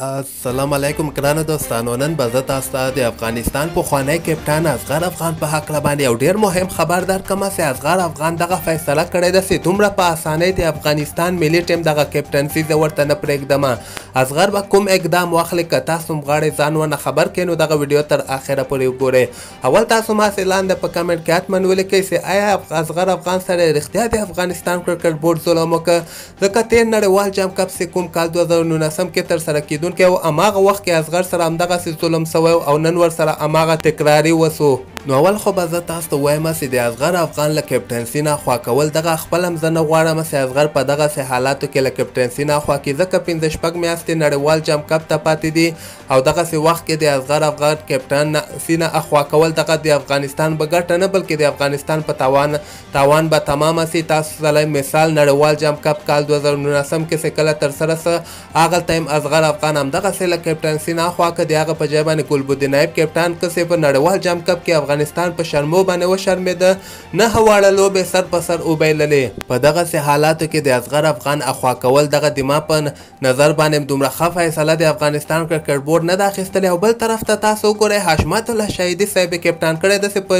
السلام علیکم ګرانو دوستانو، نن به زه تاسو ته د افغانستان پخوانی کپټان اصغر افغان په هکله باندې یو ډیر مهم خبر درکړم چې اصغر افغان دغه فیصله کړې ده چې دومره په اسانۍ د افغانستان ملي ټیم دغه کپټنسي زه ورته نه پرېږدم. اصغر به کوم اقدام واخلي که تاسو هم غواړئ ځان ونه خبر کړئ نو دغه ویډیو تر اخره پورې وګورئ. اول تاسو ماسې لاندې په کمنټ کې حتماً ولیکئ چې آیا اصغر افغان سره رښتیا د افغانستان کرکټ بورډ ظلم وکړ، ځکه تېر نړیوال جام کپ چې کوم کال 2019 کې تر سره کېدونکی و هماغه وخت کې اصغر سره همدغسې ظلم سوی او نن ورسره هماغه تکراري وسو. نو اول خو به زه تاسو ته وایم چې د اصغر افغان له کپټنسي نه خوا کول دغه خپل هم زه نه غواړم چې اصغر په دغسې حالاتو کې له کپټنسي نه خوا کړي، ځکه 5-6 میاشتې نړیوال جام کپ ته پاتې دي او دغسې وخت کې د اصغر افغان کپټنسي نه اخوا کول دغه د افغانستان په ګټه نه بلکې د افغانستان په تاوان به تمامه سي. تاسو سره مثال نړیوال جام کپ کال 2019 کې چې کله ترسره سه هغه ټایم اصغر افغان همدغسې له کپټنسي نه اخوا کړه، د هغه په ځای باندې ګلبدین نایب کپټان که چې په نړیوال جام کپ کې افغانستان په شرمو باندې وشرمېده، نه واړه لوبې سر په سر وبایللې. په دغسې حالاتو کې د اصغر افغان اخوا کول دغه د ما په نظر باندې دومره ښه فیصله د افغانستان کرکټ بورډ نه ده اخیستلې. او بل طرف ته تاسو وګورئ حشمت الله شهیدي صاحب کپټان کړی ده چې په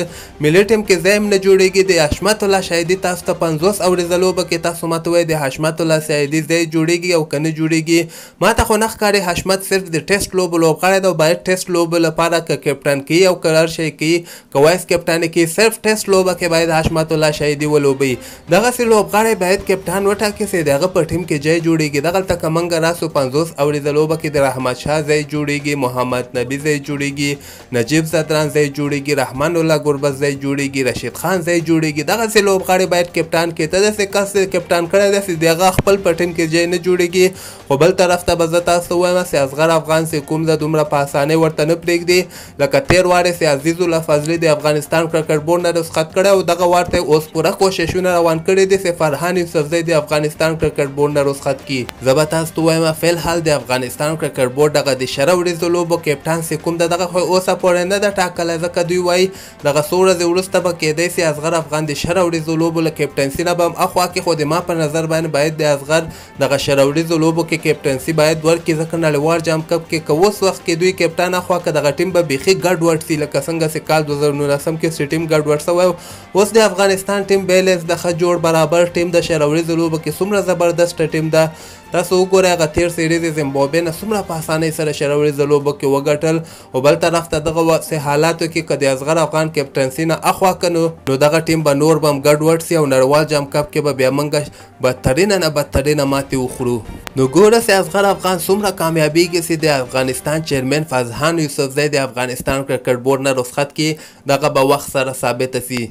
ملي ټیم کې ځای هم نه جوړېږي. د حشمت الله شهیدي تاسو ته 50 اوریزه لوبه کې تاسو ماته وایئ د حشمت الله شهیدي ځای جوړېږي او که نه جوړېږي. ما ته خو نه ښکاري حشمت صرف د ټیسټ لوبو لوبغاړی ده او باید ټیسټ لوبو لپاره که کپټن کوي او که هر شی کوي که وایس کپټاني کې صرف ټیسټ لوبه کې باید حشمت الله شهیدي ولوبوي. دغسې لوبغاړی باید کپټان وټاکي چې د هغه په ټیم کې ځای جوړېږي. دغلته که موږ راسو 50 اوریزه لوبه کې د رحمت شاه ځای جوړېږي، محمد نبي ځای جوړېږي، نجیب زدران ځای جوړېږي، رحمان الله ګربز ځای جوړېږي، رشید خان ځای جوړېږي. دغسې لوبغاړی باید کپټان کې ته داسې کس کپټان کړی دی چې د هغه خپل په ټیم کې ځای نه جوړېږي. خو بل طرف ته به زه تاسو ته وایم چې اصغر افغان چې کوم ده دومره په اسانۍ ورته نه پرېږدي، لکه تېر وارې چې عزیز الله فضلي د افغانستان کرکټ بورډ نه رخصت کړی او دغه وار ته اوس پوره کوششونه روان کړي دي چې فرهان یوسفزی د افغانستان کرکټ بورډ نه رخصت کړي. زه به تاسو ته وایم فی الحال د افغانستان کرکټ بورډ دغه د 10 ورځو لوبو کپټان چې کوم ده دغه خو اوسه پورې نه ده ټاکلی، ځکه دوی وایي دغه څو ورځې وروسته به کیدی سي اصغر افغان د 10 ورځو لوبو له کپټنسي نه به هم اخوا کړي. خو د ما په نظر باندې باید د اصغر دغه 10 ورځو لوبو کې کپټنسي باید ورکړي، ځکه نړیوال جام کپ کې که اوس وخت کې دوی کپټان اخوا که دغه ټیم به بیخي ګډوډ سي، لکه څنګه چې کال 2019 کې چې ټیم ګډوډ سوی. اوس د افغانستان ټیم بیلنس د ښه جوړ برابر ټیم د 10 ورځو لوبو کې څومره زبردست ټیم ده. تاسو وګورئ هغه تېر سیریز زیمبابوې نه څومره په اسانۍ سره 10 ورځو لوبو کې وګټل. او بل طرف ته دغه حالاتو کې که د اصغر افغان کپټنسي نه اخوا کړو نو دغه ټیم به نور به هم ګډوډ سي او نړیوال جام کپ کې به بیا موږ بدترینه نه بدترینه ماتې وخورو. نو ګوره چې اصغر افغان څومره کامیابیږي چې د افغانستان چیرمن فرهان یوسفزی د افغانستان کرکټ بورډ نه رخصت کړي، دغه به وخت سره ثابته سي.